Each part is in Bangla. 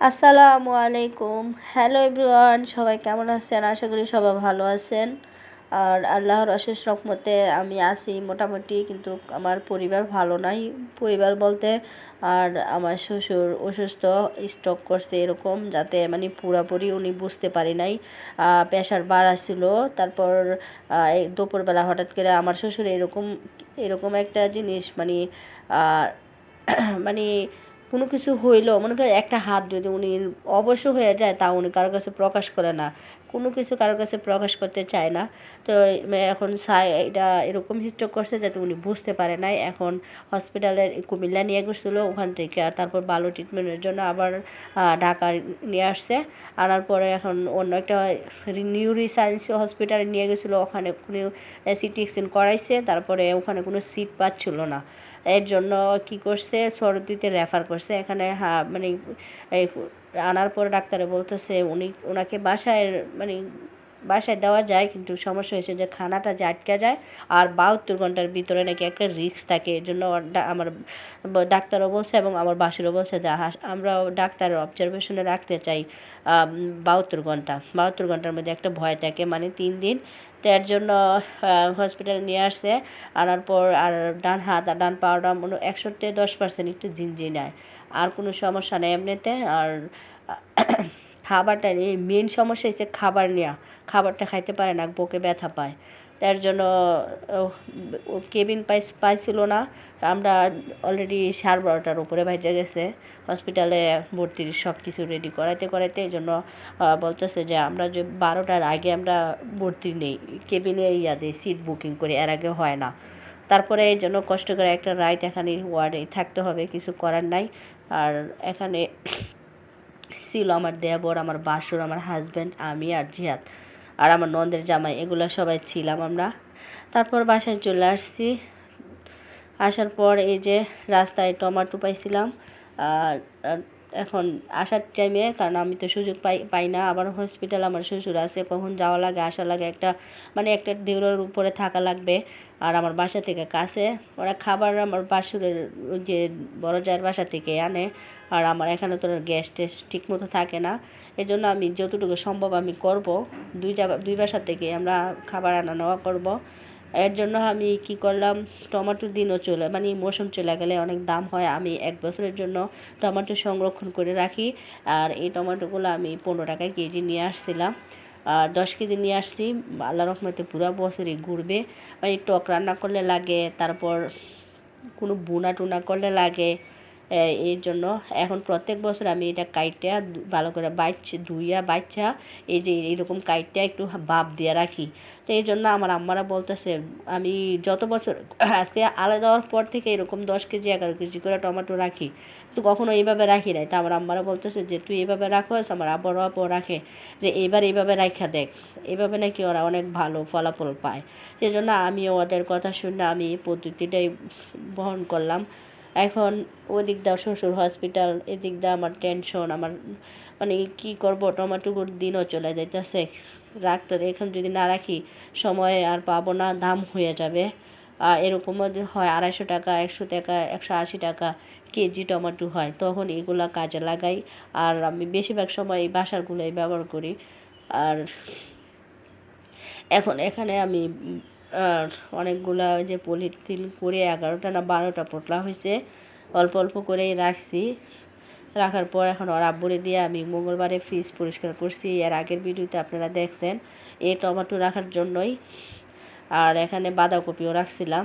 আসসালামু আলাইকুম। হ্যালো এভরিওয়ান, সবাই কেমন আছেন? আশা করি সবাই ভালো আছেন। আর আল্লাহর অশেষ রহমতে আমি আছি মোটামুটি, কিন্তু আমার পরিবার ভালো নাই। পরিবার বলতে আর আমার শ্বশুর অসুস্থ, স্ট্রোক করছে এরকম, যাতে মানে পুরাপুরি উনি বুঝতে পারি নাই। প্রেশার বাড়া ছিল। তারপর এই দুপুরবেলা হঠাৎ করে আমার শ্বশুর এরকম এরকম একটা জিনিস মানে মানে কোনো কিছু হইলেও মনে করেন একটা হাত যদি উনি অবশ্য হয়ে যায়, তা উনি কারোর কাছে প্রকাশ করে না, কোনো কিছু কারোর কাছে প্রকাশ করতে চায় না। তো এখন এটা এরকম স্ট্রোক করছে যাতে উনি বুঝতে পারে নাই। এখন হসপিটালে কুমিল্লা নিয়ে গেছিলো, ওখান থেকে তারপর ভালো ট্রিটমেন্টের জন্য আবার ঢাকা নিয়ে আসছে। আনার পরে এখন অন্য একটা নিউরো সায়েন্স হসপিটালে নিয়ে গেছিলো, ওখানে কোনো সিটি স্ক্যান করাইছে, তারপরে ওখানে কোনো সিট পাচ্ছিল না। এর জন্য কি করছে, সরদ্দিতে রেফার করছে। এখানে মানে এই আনার পরে ডাক্তারে বলতেছে ওনাকে মানে বাসায় দেওয়া যায়, কিন্তু সমস্যা হয়েছে যে খানাটা যে আটকে যায়, আর 72 ঘন্টার ভিতরে নাকি একটা রিস্ক থাকে। এর জন্য আমার ডাক্তারও বলছে এবং আমার বাসুরও বলছে যে আমরাও ডাক্তারের অবজারভেশনে রাখতে চাই 72 ঘন্টার মধ্যে একটা ভয় থাকে, মানে 3 দিন। তো এর জন্য হসপিটালে নিয়ে আসছে। আনার পর আর ডান হাত আর ডান পাওয়াটা 100-তে 10% একটু ঝিনঝিনায়, আর কোনো সমস্যা নেই এমনিতে। আর খাবারটা নিয়ে মেন সমস্যা হচ্ছে খাবারটা খাইতে পারে না, বুকে ব্যথা পায়। তার জন্য কেবিন পাইছিল না। আমরা অলরেডি 12:30টার উপরে বাইরে গেছে হসপিটালে ভর্তির সব কিছু রেডি করাইতে এই জন্য বলতেছে যে আমরা যে 12টার আগে আমরা ভর্তি নেই, কেবিনে দিই সিট বুকিং করে, এর আগে হয় না। তারপরে এই জন্য কষ্ট করে একটা রাইট এখানে ওয়ার্ডে থাকতে হবে, কিছু করার নাই। আর এখানে ছিল আমার দেবর, আমার বাসুর, আমার হাজব্যান্ড, আমি আর জিহাদ আর আমার নন্দের জামাই, এগুলো সবাই ছিলাম আমরা। তারপর বাসায় চলে আসছি। আসার পর এই যে রাস্তায় টমেটো পাইছিলাম। আর এখন আসার টাইমে, কারণ আমি তো সুযোগ পাই না, আবার হসপিটাল আমার শ্বশুর আছে, কখন যাওয়া লাগে আসা লাগে, একটা দেউরের উপরে থাকা লাগবে। আর আমার বাসা থেকে কাছে, ওরা খাবার আমার বাসুরের যে বড় জায়ের বাসা থেকে আনে। আর আমার এখানে তো গ্যাস টেস ঠিক মতো থাকে না। এই জন্য আমি যতটুকু সম্ভব আমি করব, দুই বাসা থেকে আমরা খাবার আনা নেওয়া করব। এর জন্য আমি কি করলাম, টমেটোর দিনও মানে মৌসুম চলে গেলে অনেক দাম হয়, আমি 1 বছরের জন্য টমেটো সংরক্ষণ করে রাখি। আর এই টমেটোগুলো আমি 15 টাকায় কেজি নিয়ে আসছিলাম। 10 কেজি নিয়ে আসছি। আল্লাহ রহমতে পুরো বছরই ঘুরবে। মানে টক রান্না করলে লাগে, তারপর কোনো বুনা টুনা করলে লাগে। এই জন্য এখন প্রত্যেক বছর আমি এটা কাইটটা ভালো করে ধুইয়া বাচ্চা এই যে এইরকম কাইটটা একটু ভাপ দিয়ে রাখি। তো এই জন্য আমার আম্মারা বলতেছে, আমি যত বছর আজকে আলাদা হওয়ার পর থেকে এরকম 10 কেজি 11 কেজি করে টমেটো রাখি, তো কখনো এইভাবে রাখি নাই। তা আমার আম্মারা বলতেছে যে তুই এইভাবে রাখোস, আমার আব্বাও রাখে, যে এইবার এইভাবে রাখা দেখ, এইভাবে নাকি ওরা অনেক ভালো ফলাফল পায়। সেই জন্য আমি ওদের কথা শুনে আমি এই পদ্ধতিটাই বহন করলাম। এখন ওদিক দা শ্বশুর হসপিটাল, এদিক দা আমার টেনশন, আমার মানে কী করবো, টমেটোর দিনও চলে যাইতেছে। রাখতে এখন যদি না রাখি সময়ে আর পাবো না, দাম হয়ে যাবে। এরকমও হয় 250 টাকা, 100 টাকা, 180 টাকা কেজি টমেটো হয়, তখন এগুলা কাজে লাগাই। আর আমি বেশিরভাগ সময় এই বাসারগুলোই ব্যবহার করি। আর এখন এখানে আমি অনেকগুলা যে পলিথিন করে 11টা না 12টা পোটলা হয়েছে, অল্প অল্প করেই রাখছি। রাখার পর এখন ওর আব্বুরে দিয়ে আমি মঙ্গলবারে ফ্রিজ পরিষ্কার করছি, এর আগের ভিডিওতে আপনারা দেখছেন, এই টমেটো রাখার জন্যই। আর এখানে বাঁধাকপিও রাখছিলাম।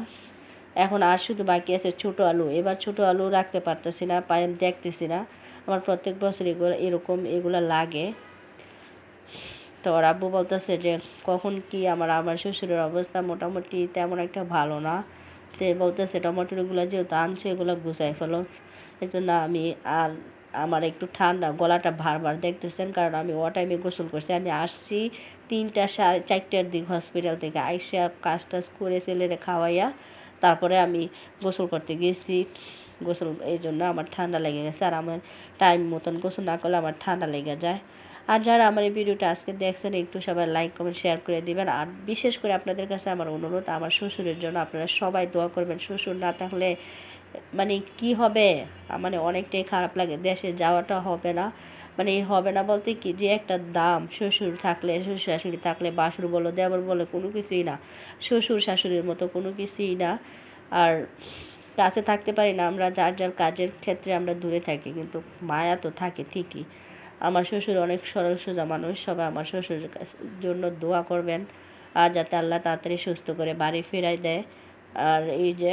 এখন আর শুধু বাকি আছে ছোটো আলু। এবার ছোটো আলু রাখতে পারতেছি না, দেখতেছি না। আমার প্রত্যেক বছর এগুলো লাগে। তো ওর আব্বু বলতেছে যে কখন কি আমার শ্বশুরের অবস্থা মোটামুটি তেমন একটা ভালো না। তো বলতেছে টমেটোগুলো যেহেতু আনছে এগুলো গুছাই ফেলো। এই জন্য আমি আর আমার একটু ঠান্ডা গলাটা ভার দেখতেছেন, কারণ আমি ও টাইমে গোসল করছি। আমি আসছি 3টা 4টার দিক হসপিটাল থেকে, আইসা কাজ টাজ করে ছেলেরে খাওয়াইয়া তারপরে আমি গোসল করতে গেছি। এই জন্য আমার ঠান্ডা লেগে গেছে। আর আমার টাইম মতন গোসল না করলে আমার ঠান্ডা লেগে যায়। আর যারা আমার এই ভিডিওটা আজকে দেখছেন, একটু সবাই লাইক কমেন্ট শেয়ার করে দিবেন। আর বিশেষ করে আপনাদের কাছে আমার অনুরোধ, আমার শ্বশুরের জন্য আপনারা সবাই দোয়া করবেন। শ্বশুর না থাকলে মানে কি হবে, মানে অনেকটাই খারাপ লাগে, দেশে যাওয়াটা হবে না। মানে হবে না বলতে কি, যে একটা দাম শ্বশুর থাকলে, শ্বশুর শাশুড়ি থাকলে, বাসুর বলো দেবর বলো, কোনো কিছুই না, শ্বশুর শাশুড়ির মতো কোনো কিছুই না। আর কাছে থাকতে পারি না আমরা, যার যার কাজের ক্ষেত্রে আমরা দূরে থাকি, কিন্তু মায়া তো থাকে ঠিকই। আমার শ্বশুর অনেক সরল সোজা মানুষ, সবাই আমার শ্বশুরের জন্য দোয়া করবেন, আর যাতে আল্লাহ তাড়াতাড়ি সুস্থ করে বাড়ি ফেরাই দেয়। আর এই যে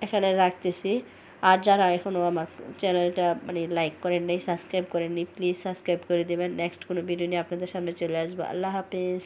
এখানে রাখতেছি। আর যারা এখনও আমার চ্যানেলটা মানে লাইক করেন নাই, সাবস্ক্রাইব করেননি, প্লিজ সাবস্ক্রাইব করে দেবেন। নেক্সট কোনো ভিডিও নিয়ে আপনাদের সামনে চলে আসবো। আল্লাহ হাফেজ।